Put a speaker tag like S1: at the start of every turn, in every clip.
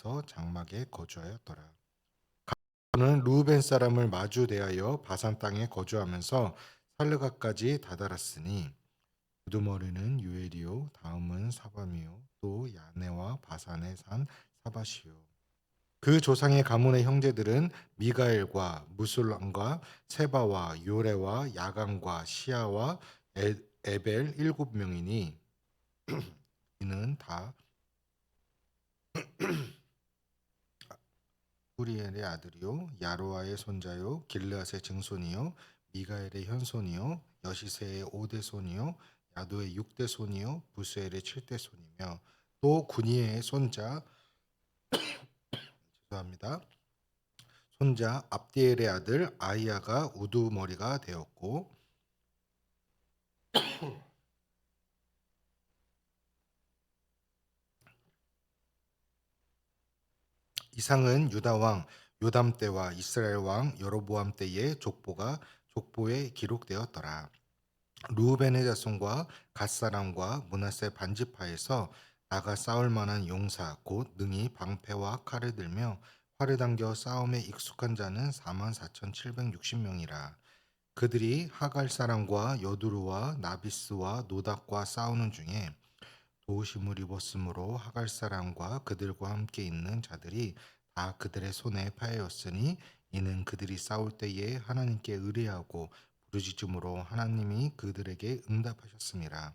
S1: 바산에서 장막에 거주하였더라. 그는 루벤 사람을 마주 대하여 바산 땅에 거주하면서 살르가까지 다다랐으니 우두머리는 유엘이요 다음은 사밤이요 또 야네와 바산에 산 사바시요. 그 조상의 가문의 형제들은 미가엘과 무술람과 세바와 요레와 야간과 시아와 에벨 7명이니 이는 다 후리엘의 아들이요 야로아의 손자요 길르앗의 증손이요 미가엘의 현손이요 여시세의 5대 손이요 야도의 6대 손이요 부스엘의 7대 손이며 또 구니의 죄송합니다. 손자 압디엘의 아들 아이야가 우두머리가 되었고 이상은 유다 왕 요담 때와 이스라엘 왕 여로보암 때의 족보에 기록되었더라. 루벤의 자손과 갓 사람과 므낫세 반지파에서 나가 싸울 만한 용사 곧 능히 방패와 칼을 들며 활을 당겨 싸움에 익숙한 자는 44,760명이라. 그들이 하갈 사람과 여두루와 나비스와 노닥과 싸우는 중에 도우심을 입었으므로 하갈 사람과 그들과 함께 있는 자들이 다 그들의 손에 파였으니 이는 그들이 싸울 때에 하나님께 의뢰하고 부르짖음으로 하나님이 그들에게 응답하셨습니다.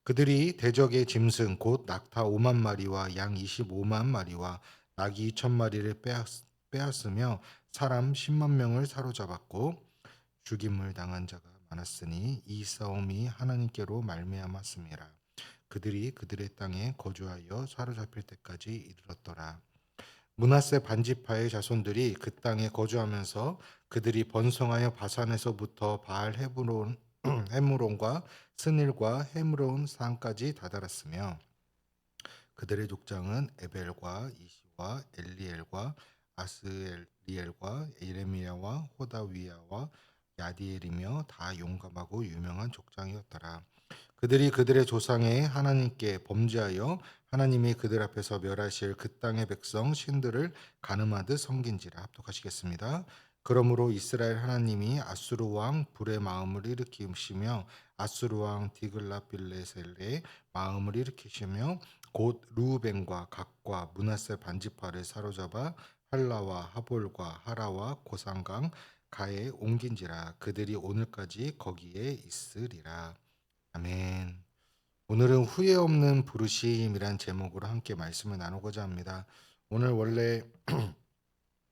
S1: 그들이 대적의 짐승 곧 낙타 5만 마리와 양 25만 마리와 낙이 2천 마리를 빼앗으며 사람 10만 명을 사로잡았고 죽임을 당한 자가 많았으니 이 싸움이 하나님께로 말미암았습니다. 그들이 그들의 땅에 거주하여 사로잡힐 때까지 이르렀더라. 므낫세 반지파의 자손들이 그 땅에 거주하면서 그들이 번성하여 바산에서부터 바알 헤므론과 스닐과 헤므론 산까지 다다랐으며 그들의 족장은 에벨과 이시와 엘리엘과 아스리엘과 예레미야와 호다위야와 야디엘이며 다 용감하고 유명한 족장이었더라. 그들이 그들의 조상의 하나님께 범죄하여 하나님이 그들 앞에서 멸하실 그 땅의 백성 신들을 가늠하듯 섬긴지라. 합독하시겠습니다. 그러므로 이스라엘 하나님이 아수르 왕 불의 마음을 일으키시며 아수르 왕 디글라빌레셀의 마음을 일으키시며 곧 루벤과 각과 므낫세 반지파를 사로잡아 할라와 하볼과 하라와 고산강 가에 옮긴지라. 그들이 오늘까지 거기에 있으리라. 아멘. 오늘은 후회 없는 부르심이란 제목으로 함께 말씀을 나누고자 합니다. 오늘 원래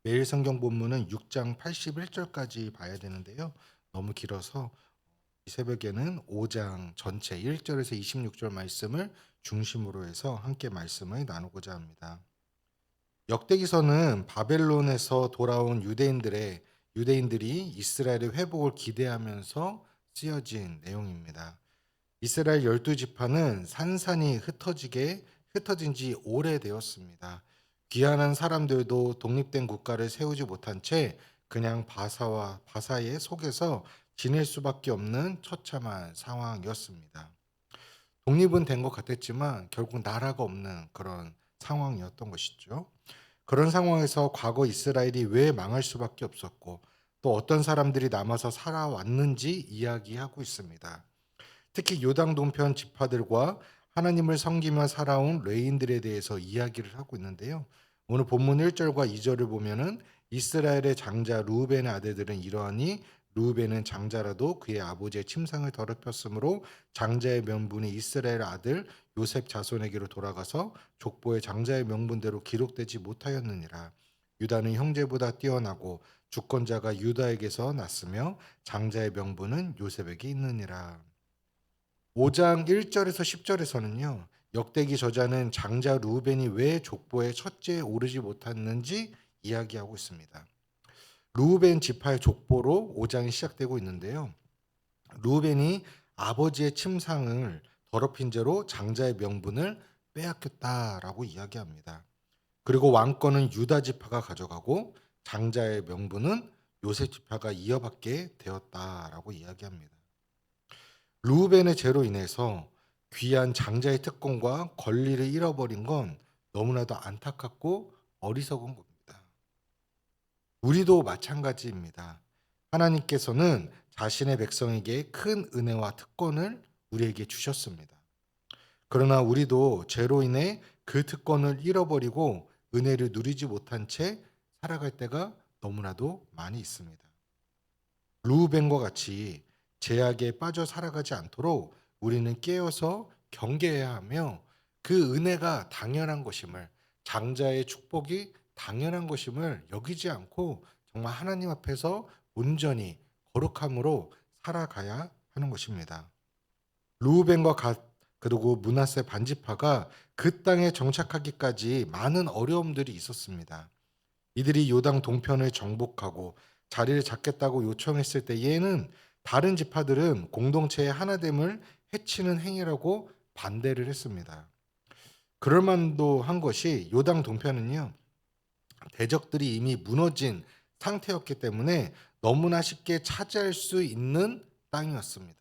S1: 매일 성경 본문은 6장 81절까지 봐야 되는데요. 너무 길어서 이 새벽에는 5장 전체 1절에서 26절 말씀을 중심으로 해서 함께 말씀을 나누고자 합니다. 역대기서는 바벨론에서 돌아온 유대인들이 이스라엘의 회복을 기대하면서 쓰여진 내용입니다. 이스라엘 12지파는 산산이 흩어진 지 오래되었습니다. 귀환한 사람들도 독립된 국가를 세우지 못한 채 그냥 바사의 속에서 지낼 수밖에 없는 처참한 상황이었습니다. 독립은 된 것 같았지만 결국 나라가 없는 그런 상황이었던 것이죠. 그런 상황에서 과거 이스라엘이 왜 망할 수밖에 없었고 또 어떤 사람들이 남아서 살아왔는지 이야기하고 있습니다. 특히 요당 동편 지파들과 하나님을 섬기며 살아온 레인들에 대해서 이야기를 하고 있는데요. 오늘 본문 1절과 2절을 보면은 이스라엘의 장자 루벤의 아들들은 이러하니 루벤은 장자라도 그의 아버지의 침상을 더럽혔으므로 장자의 명분이 이스라엘 아들 요셉 자손에게로 돌아가서 족보의 장자의 명분대로 기록되지 못하였느니라. 유다는 형제보다 뛰어나고 주권자가 유다에게서 났으며 장자의 명분은 요셉에게 있느니라. 5장 1절에서 10절에서는요. 역대기 저자는 장자 루벤이 왜 족보의 첫째에 오르지 못했는지 이야기하고 있습니다. 루벤 지파의 족보로 5장이 시작되고 있는데요. 루벤이 아버지의 침상을 더럽힌 죄로 장자의 명분을 빼앗겼다라고 이야기합니다. 그리고 왕권은 유다 지파가 가져가고 장자의 명분은 요셉 지파가 이어받게 되었다라고 이야기합니다. 루벤의 죄로 인해서 귀한 장자의 특권과 권리를 잃어버린 건 너무나도 안타깝고 어리석은 겁니다. 우리도 마찬가지입니다. 하나님께서는 자신의 백성에게 큰 은혜와 특권을 우리에게 주셨습니다. 그러나 우리도 죄로 인해 그 특권을 잃어버리고 은혜를 누리지 못한 채 살아갈 때가 너무나도 많이 있습니다. 루벤과 같이 죄악에 빠져 살아가지 않도록 우리는 깨어서 경계해야 하며 그 은혜가 당연한 것임을, 장자의 축복이 당연한 것임을 여기지 않고 정말 하나님 앞에서 온전히 거룩함으로 살아가야 하는 것입니다. 루벤과 갓 그리고 므낫세 반지파가 그 땅에 정착하기까지 많은 어려움들이 있었습니다. 이들이 요당 동편을 정복하고 자리를 잡겠다고 요청했을 때에는 다른 지파들은 공동체의 하나됨을 해치는 행위라고 반대를 했습니다. 그럴 만도 한 것이 요당 동편은요, 대적들이 이미 무너진 상태였기 때문에 너무나 쉽게 차지할 수 있는 땅이었습니다.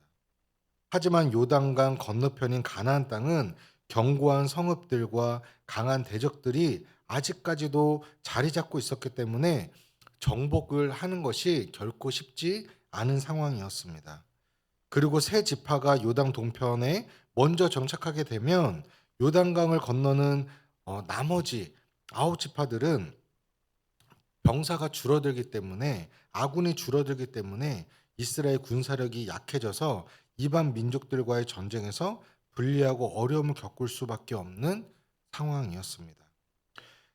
S1: 하지만 요단강 건너편인 가나안 땅은 견고한 성읍들과 강한 대적들이 아직까지도 자리 잡고 있었기 때문에 정복을 하는 것이 결코 쉽지 않은 상황이었습니다. 그리고 세 지파가 요단 동편에 먼저 정착하게 되면 요단강을 건너는 나머지 아홉 지파들은 병사가 줄어들기 때문에, 아군이 줄어들기 때문에 이스라엘 군사력이 약해져서 이방 민족들과의 전쟁에서 불리하고 어려움을 겪을 수밖에 없는 상황이었습니다.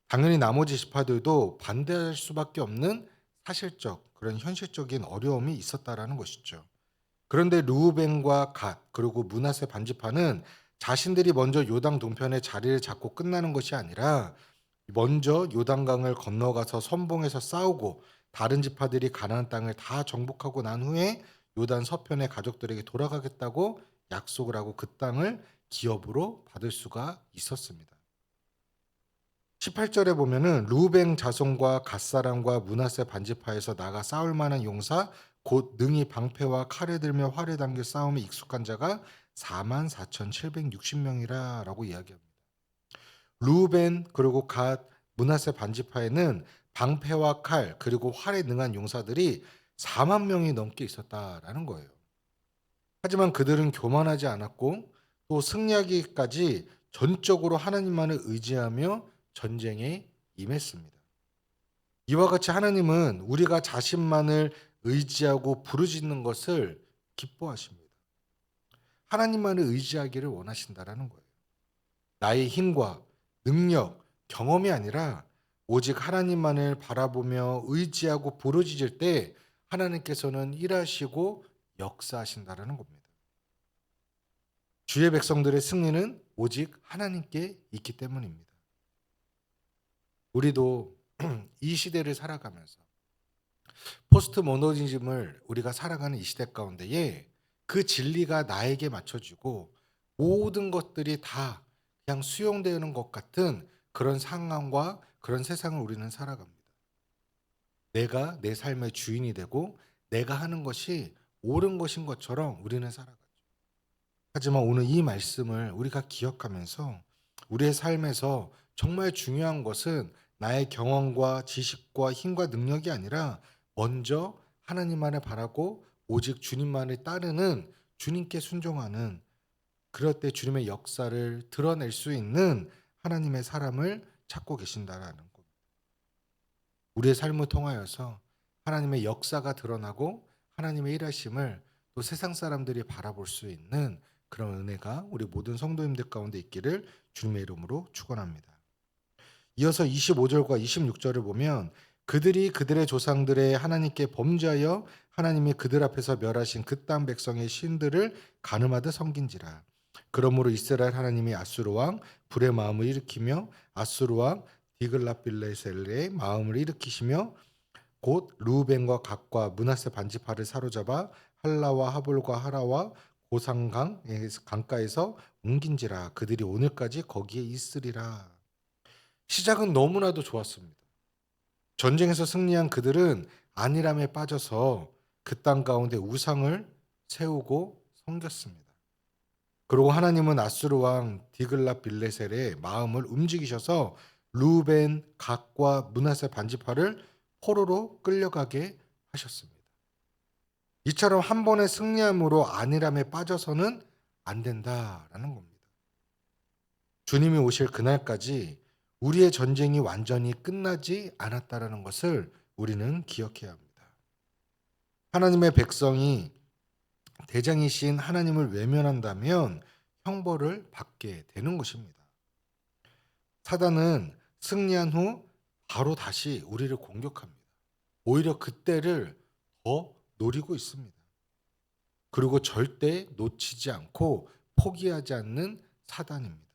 S1: 당연히 나머지 지파들도 반대할 수밖에 없는 사실적, 그런 현실적인 어려움이 있었다라는 것이죠. 그런데 르우벤과 갓 그리고 므낫세 반지파는 자신들이 먼저 요당 동편에 자리를 잡고 끝나는 것이 아니라 먼저 요단강을 건너가서 선봉에서 싸우고 다른 지파들이 가나안 땅을 다 정복하고 난 후에 요단 서편의 가족들에게 돌아가겠다고 약속을 하고 그 땅을 기업으로 받을 수가 있었습니다. 18절에 보면은 루벤 자손과 갓사람과 므낫세 반지파에서 나가 싸울 만한 용사 곧 능히 방패와 칼을 들며 활을 당겨 싸움에 익숙한 자가 44,760명이라라고 이야기합니다. 루벤 그리고 갓 므낫세 반지파에는 방패와 칼 그리고 활에 능한 용사들이 4만 명이 넘게 있었다라는 거예요. 하지만 그들은 교만하지 않았고 또 승리하기까지 전적으로 하나님만을 의지하며 전쟁에 임했습니다. 이와 같이 하나님은 우리가 자신만을 의지하고 부르짖는 것을 기뻐하십니다. 하나님만을 의지하기를 원하신다라는 거예요. 나의 힘과 능력, 경험이 아니라 오직 하나님만을 바라보며 의지하고 부르짖을 때 하나님께서는 일하시고 역사하신다라는 겁니다. 주의 백성들의 승리는 오직 하나님께 있기 때문입니다. 우리도 이 시대를 살아가면서 포스트 모더니즘을 우리가 살아가는 이 시대 가운데에 그 진리가 나에게 맞춰지고 모든 것들이 다 그냥 수용되는 것 같은 그런 상황과 그런 세상을 우리는 살아갑니다. 내가 내 삶의 주인이 되고 내가 하는 것이 옳은 것인 것처럼 우리는 살아가죠. 하지만 오늘 이 말씀을 우리가 기억하면서 우리의 삶에서 정말 중요한 것은 나의 경험과 지식과 힘과 능력이 아니라 먼저 하나님만을 바라고 오직 주님만을 따르는, 주님께 순종하는, 그럴 때 주님의 역사를 드러낼 수 있는 하나님의 사람을 찾고 계신다라는 것. 우리의 삶을 통하여서 하나님의 역사가 드러나고 하나님의 일하심을 또 세상 사람들이 바라볼 수 있는 그런 은혜가 우리 모든 성도님들 가운데 있기를 주님의 이름으로 축원합니다. 이어서 25절과 26절을 보면 그들이 그들의 조상들의 하나님께 범죄하여 하나님이 그들 앞에서 멸하신 그 땅 백성의 신들을 가늠하듯 섬긴지라. 그러므로 이스라엘 하나님이 아수르 왕 불의 마음을 일으키며 아수르 왕 디글라빌레셀의 마음을 일으키시며 곧 루벤과 갓과 므낫세 반지파를 사로잡아 할라와 하볼과 하라와 고상강 강가에서 옮긴지라. 그들이 오늘까지 거기에 있으리라. 시작은 너무나도 좋았습니다. 전쟁에서 승리한 그들은 안일함에 빠져서 그 땅 가운데 우상을 세우고 섬겼습니다. 그리고 하나님은 아수르 왕 디글라빌레셀의 마음을 움직이셔서 루벤, 갓과 므낫세 반지파를 포로로 끌려가게 하셨습니다. 이처럼 한 번의 승리함으로 안일함에 빠져서는 안 된다라는 겁니다. 주님이 오실 그날까지 우리의 전쟁이 완전히 끝나지 않았다라는 것을 우리는 기억해야 합니다. 하나님의 백성이 대장이신 하나님을 외면한다면 형벌을 받게 되는 것입니다. 사단은 승리한 후 바로 다시 우리를 공격합니다. 오히려 그때를 더 노리고 있습니다. 그리고 절대 놓치지 않고 포기하지 않는 사단입니다.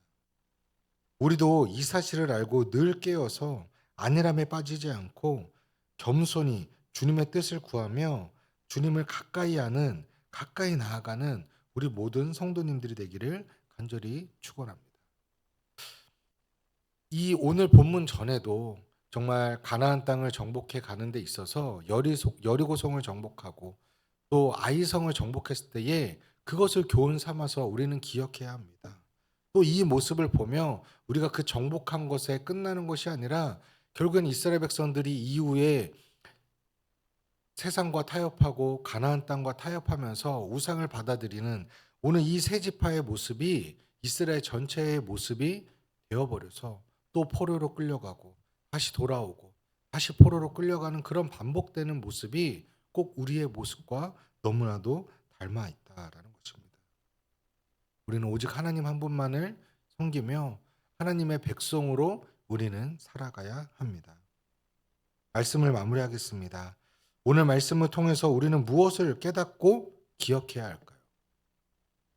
S1: 우리도 이 사실을 알고 늘 깨어서 안일함에 빠지지 않고 겸손히 주님의 뜻을 구하며 주님을 가까이 나아가는 우리 모든 성도님들이 되기를 간절히 축원합니다. 이 오늘 본문 전에도 정말 가나안 땅을 정복해 가는 데 있어서 여리고성을 정복하고 또 아이성을 정복했을 때에 그것을 교훈 삼아서 우리는 기억해야 합니다. 또 이 모습을 보며 우리가 그 정복한 것에 끝나는 것이 아니라 결국엔 이스라엘 백성들이 이후에 세상과 타협하고 가나안 땅과 타협하면서 우상을 받아들이는 오늘 이 세 지파의 모습이 이스라엘 전체의 모습이 되어버려서 또 포로로 끌려가고 다시 돌아오고 다시 포로로 끌려가는 그런 반복되는 모습이 꼭 우리의 모습과 너무나도 닮아 있다라는 것입니다. 우리는 오직 하나님 한 분만을 섬기며 하나님의 백성으로 우리는 살아가야 합니다. 말씀을 마무리하겠습니다. 오늘 말씀을 통해서 우리는 무엇을 깨닫고 기억해야 할까요?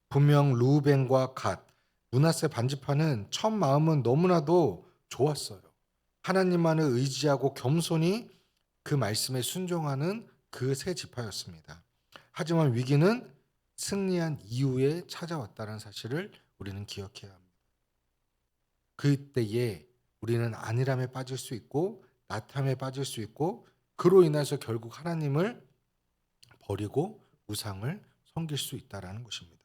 S1: 분명 르우벤과 갓, 므낫세 반지파는 첫 마음은 너무나도 좋았어요. 하나님만을 의지하고 겸손히 그 말씀에 순종하는 그 세 지파였습니다. 하지만 위기는 승리한 이후에 찾아왔다는 사실을 우리는 기억해야 합니다. 그때에 우리는 안일함에 빠질 수 있고 나탐에 빠질 수 있고 그로 인해서 결국 하나님을 버리고 우상을 섬길 수 있다라는 것입니다.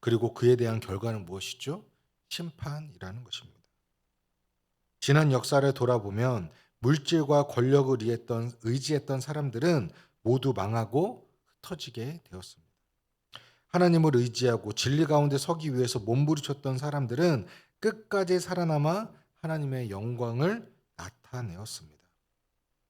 S1: 그리고 그에 대한 결과는 무엇이죠? 심판이라는 것입니다. 지난 역사를 돌아보면 물질과 권력을 의지했던 사람들은 모두 망하고 흩어지게 되었습니다. 하나님을 의지하고 진리 가운데 서기 위해서 몸부림쳤던 사람들은 끝까지 살아남아 하나님의 영광을 나타내었습니다.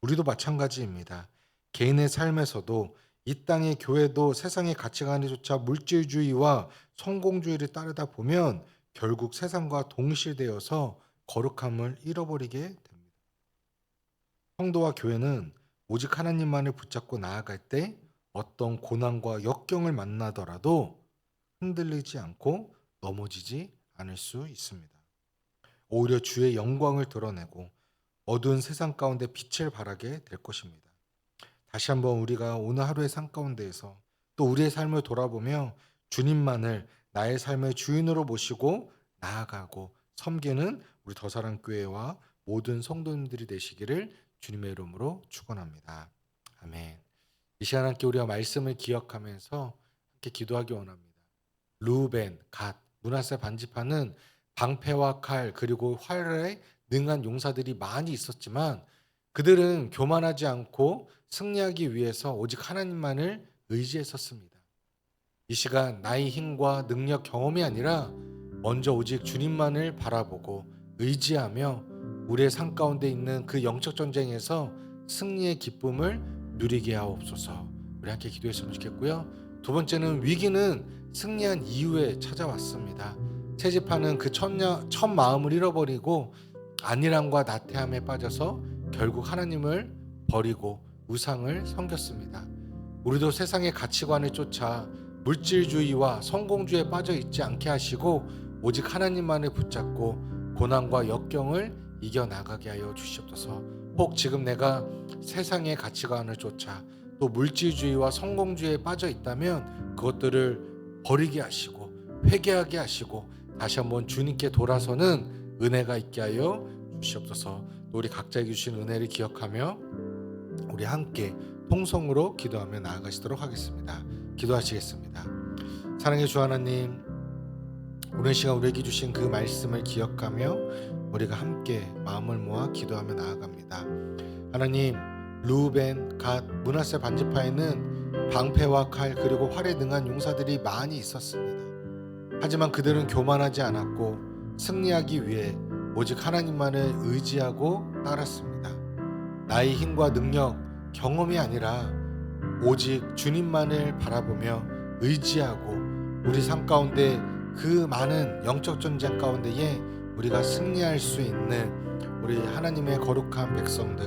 S1: 우리도 마찬가지입니다. 개인의 삶에서도 이 땅의 교회도 세상의 가치관에조차 물질주의와 성공주의를 따르다 보면 결국 세상과 동실되어서 거룩함을 잃어버리게 됩니다. 성도와 교회는 오직 하나님만을 붙잡고 나아갈 때 어떤 고난과 역경을 만나더라도 흔들리지 않고 넘어지지 않을 수 있습니다. 오히려 주의 영광을 드러내고 어두운 세상 가운데 빛을 발하게 될 것입니다. 다시 한번 우리가 오늘 하루의 삶 가운데에서 또 우리의 삶을 돌아보며 주님만을 나의 삶의 주인으로 모시고 나아가고 섬기는 우리 더사랑교회와 모든 성도님들이 되시기를 주님의 이름으로 축원합니다. 아멘. 이 시간 함께 우리가 말씀을 기억하면서 함께 기도하기 원합니다. 르우벤, 갓, 므낫세 반지파는 방패와 칼 그리고 활에 능한 용사들이 많이 있었지만 그들은 교만하지 않고 승리하기 위해서 오직 하나님만을 의지했었습니다. 이 시간 나의 힘과 능력, 경험이 아니라 먼저 오직 주님만을 바라보고 의지하며 우리의 삶 가운데 있는 그 영적 전쟁에서 승리의 기쁨을 누리게 하옵소서. 우리 함께 기도했으면 좋겠고요. 두 번째는 위기는 승리한 이후에 찾아왔습니다. 채집하는 그 첫 마음을 잃어버리고 안일함과 나태함에 빠져서 결국 하나님을 버리고 우상을 섬겼습니다. 우리도 세상의 가치관을 쫓아 물질주의와 성공주의에 빠져 있지 않게 하시고 오직 하나님만을 붙잡고 고난과 역경을 이겨나가게 하여 주시옵소서. 혹 지금 내가 세상의 가치관을 쫓아 또 물질주의와 성공주의에 빠져 있다면 그것들을 버리게 하시고 회개하게 하시고 다시 한번 주님께 돌아서는 은혜가 있게 하여 주시옵소서. 또 우리 각자에게 주신 은혜를 기억하며 우리 함께 통성으로 기도하며 나아가시도록 하겠습니다. 기도하시겠습니다. 사랑의 주 하나님, 오늘 시간 우리에게 주신 그 말씀을 기억하며 우리가 함께 마음을 모아 기도하며 나아갑니다. 하나님, 르우벤, 갓, 므낫세 반지파에는 방패와 칼 그리고 활에 능한 용사들이 많이 있었습니다. 하지만 그들은 교만하지 않았고 승리하기 위해 오직 하나님만을 의지하고 따랐습니다. 나의 힘과 능력, 경험이 아니라 오직 주님만을 바라보며 의지하고 우리 삶 가운데 그 많은 영적 전쟁 가운데에 우리가 승리할 수 있는 우리 하나님의 거룩한 백성들,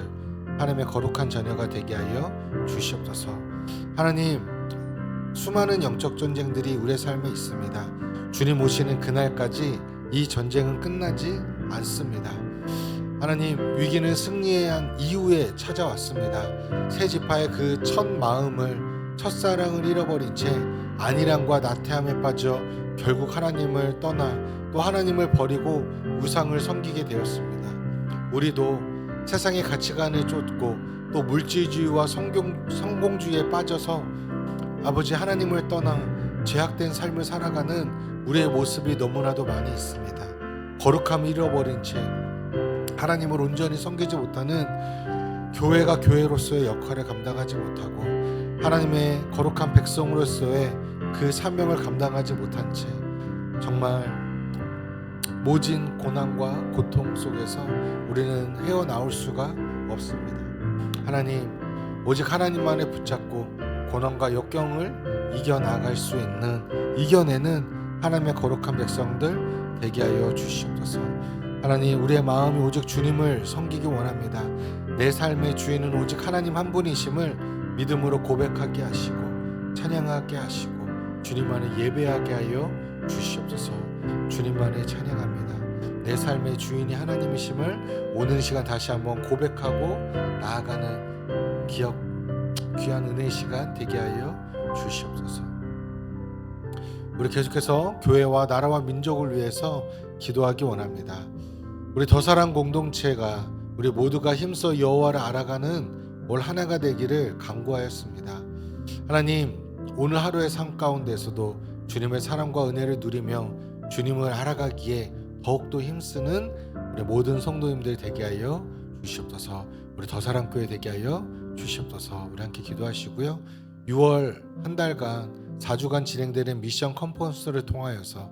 S1: 하나님의 거룩한 자녀가 되게 하여 주시옵소서. 하나님, 수많은 영적 전쟁들이 우리의 삶에 있습니다. 주님 오시는 그날까지 이 전쟁은 끝나지 않습니다. 하나님, 위기는 승리한 이후에 찾아왔습니다. 세 지파의 그 첫 마음을, 첫사랑을 잃어버린 채 안일함과 나태함에 빠져 결국 하나님을 떠나 또 하나님을 버리고 우상을 섬기게 되었습니다. 우리도 세상의 가치관을 쫓고 또 물질주의와 성공주의에 빠져서 아버지 하나님을 떠나 죄악된 삶을 살아가는 우리의 모습이 너무나도 많이 있습니다. 거룩함을 잃어버린 채 하나님을 온전히 섬기지 못하는 교회가 교회로서의 역할을 감당하지 못하고 하나님의 거룩한 백성으로서의 그 사명을 감당하지 못한 채 정말 모진 고난과 고통 속에서 우리는 헤어나올 수가 없습니다. 하나님, 오직 하나님만을 붙잡고 고난과 역경을 이겨나갈 수 있는, 이겨내는 하나님의 거룩한 백성들 되게 하여 주시옵소서. 하나님, 우리의 마음이 오직 주님을 섬기기 원합니다. 내 삶의 주인은 오직 하나님 한 분이심을 믿음으로 고백하게 하시고 찬양하게 하시고 주님만을 예배하게 하여 주시옵소서. 주님만을 찬양합니다. 내 삶의 주인이 하나님이심을 오는 시간 다시 한번 고백하고 나아가는 귀한 은혜의 시간 되게 하여 주시옵소서. 우리 계속해서 교회와 나라와 민족을 위해서 기도하기 원합니다. 우리 더사랑 공동체가 우리 모두가 힘써 여호와를 알아가는 올 한 해가 되기를 간구하였습니다. 하나님, 오늘 하루의 삶 가운데서도 주님의 사랑과 은혜를 누리며 주님을 알아가기에 더욱더 힘쓰는 우리 모든 성도님들 되게 하여 주시옵소서. 우리 더사랑교회 되게 하여 주시옵소서. 우리 함께 기도하시고요. 6월 한 달간 4주간 진행되는 미션 컨퍼런스를 통하여서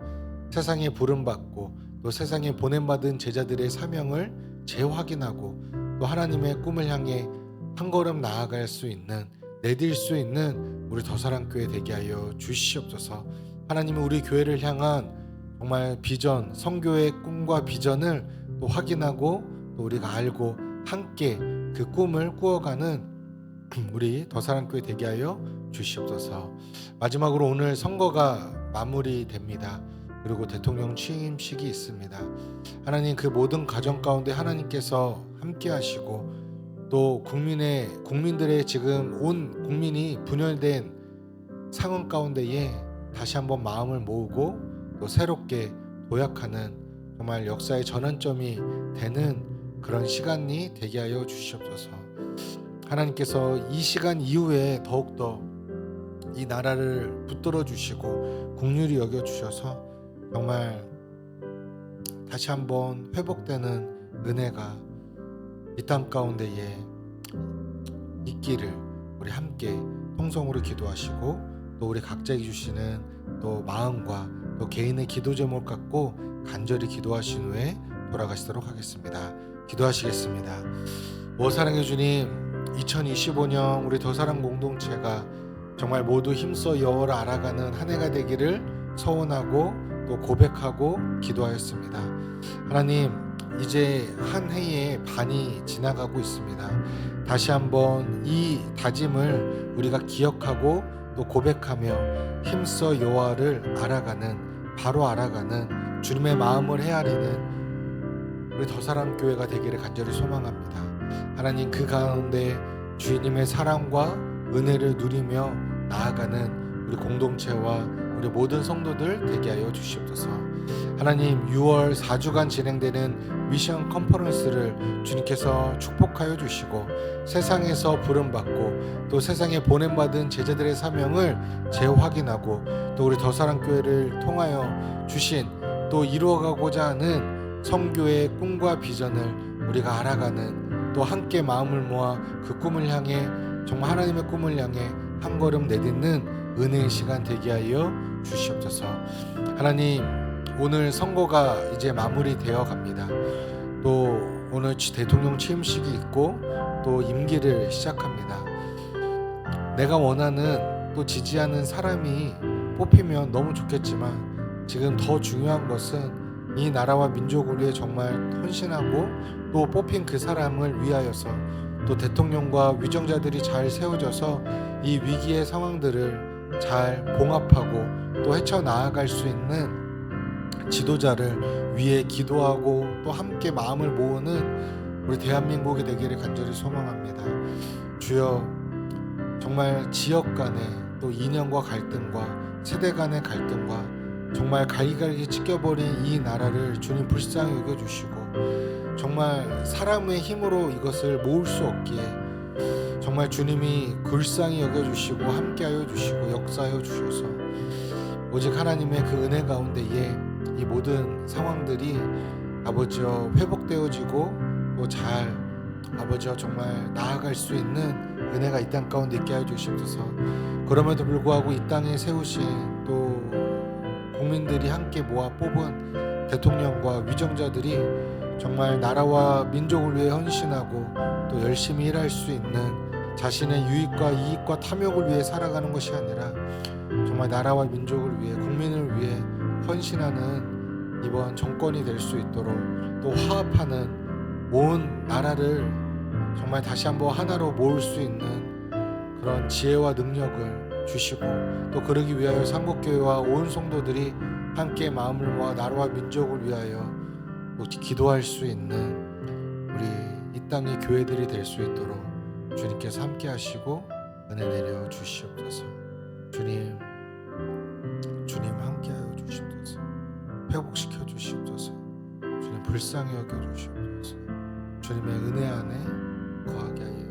S1: 세상에 부름받고 또 세상에 보냄받은 제자들의 사명을 재확인하고 또 하나님의 꿈을 향해 한 걸음 나아갈 수 있는, 내딜 수 있는 우리 더사랑교회 되게 하여 주시옵소서. 하나님은 우리 교회를 향한 정말 비전, 성교의 꿈과 비전을 또 확인하고 또 우리가 알고 함께 그 꿈을 꾸어가는 우리 더사랑교회 되게 하여 주시옵소서. 마지막으로 오늘 선거가 마무리됩니다. 그리고 대통령 취임식이 있습니다. 하나님, 그 모든 가정 가운데 하나님께서 함께 하시고 또 국민들의 지금 온 국민이 분열된 상황 가운데에 다시 한번 마음을 모으고 또 새롭게 도약하는 정말 역사의 전환점이 되는 그런 시간이 되게 하여 주시옵소서. 하나님께서 이 시간 이후에 더욱더 이 나라를 붙들어 주시고 긍휼히 여겨 주셔서 정말 다시 한번 회복되는 은혜가 이 땅 가운데에 있기를 우리 함께 통성으로 기도하시고 또 우리 각자에게 주시는 또 마음과 또 개인의 기도 제목 갖고 간절히 기도하신 후에 돌아가시도록 하겠습니다. 기도하시겠습니다. 오 사랑의 주님, 2025년 우리 더사랑 공동체가 정말 모두 힘써 여호와를 알아가는 한 해가 되기를 소원하고 또 고백하고 기도하였습니다. 하나님, 이제 한 해의 반이 지나가고 있습니다. 다시 한번 이 다짐을 우리가 기억하고 또 고백하며 힘써 여호와를 알아가는, 바로 알아가는 주님의 마음을 헤아리는 우리 더사랑 교회가 되기를 간절히 소망합니다. 하나님, 그 가운데 주님의 사랑과 은혜를 누리며 나아가는 우리 공동체와 우리 모든 성도들 되게 하여 주시옵소서. 하나님, 6월 4주간 진행되는 미션 컨퍼런스를 주님께서 축복하여 주시고 세상에서 부름받고 또 세상에 보냄받은 제자들의 사명을 재확인하고 또 우리 더사랑교회를 통하여 주신 또 이루어가고자 하는 선교의 꿈과 비전을 우리가 알아가는, 또 함께 마음을 모아 그 꿈을 향해, 정말 하나님의 꿈을 향해 한 걸음 내딛는 은혜의 시간 되게 하여 주시옵소서. 하나님, 오늘 선거가 이제 마무리되어 갑니다. 또 오늘 대통령 취임식이 있고 또 임기를 시작합니다. 내가 원하는, 또 지지하는 사람이 뽑히면 너무 좋겠지만, 지금 더 중요한 것은 이 나라와 민족을 위해 정말 헌신하고 또 뽑힌 그 사람을 위하여서 또 대통령과 위정자들이 잘 세워져서 이 위기의 상황들을 잘 봉합하고 또 헤쳐나아갈 수 있는 지도자를 위해 기도하고 또 함께 마음을 모으는 우리 대한민국이 되기를 간절히 소망합니다. 주여, 정말 지역 간의 또 이념과 갈등과 세대 간의 갈등과 정말 갈기갈기 찢겨버린 이 나라를 주님 불쌍히 여겨주시고, 정말 사람의 힘으로 이것을 모을 수 없기에 정말 주님이 불쌍히 여겨주시고 함께하여 주시고 역사하여 주셔서 오직 하나님의 그 은혜 가운데에 이 모든 상황들이 아버지여 회복되어지고 또 잘 아버지여 정말 나아갈 수 있는 은혜가 이 땅 가운데 있게 하여 주시옵소서. 그럼에도 불구하고 이 땅에 세우신 또 국민들이 함께 모아 뽑은 대통령과 위정자들이 정말 나라와 민족을 위해 헌신하고 또 열심히 일할 수 있는, 자신의 유익과 이익과 탐욕을 위해 살아가는 것이 아니라 정말 나라와 민족을 위해, 국민을 위해 헌신하는 이번 정권이 될 수 있도록, 또 화합하는 온 나라를 정말 다시 한번 하나로 모을 수 있는 그런 지혜와 능력을 주시고, 또 그러기 위하여 삼국교회와 온 성도들이 함께 마음을 모아 나라와 민족을 위하여 또 기도할 수 있는 우리 이 땅의 교회들이 될 수 있도록 주님께서 함께 하시고 은혜 내려 주시옵소서. 주님 함께 하여 주시옵소서. 회복시켜 주시옵소서. 주님 불쌍히 여겨 주시옵소서. 주님의 은혜 안에 거하게 하여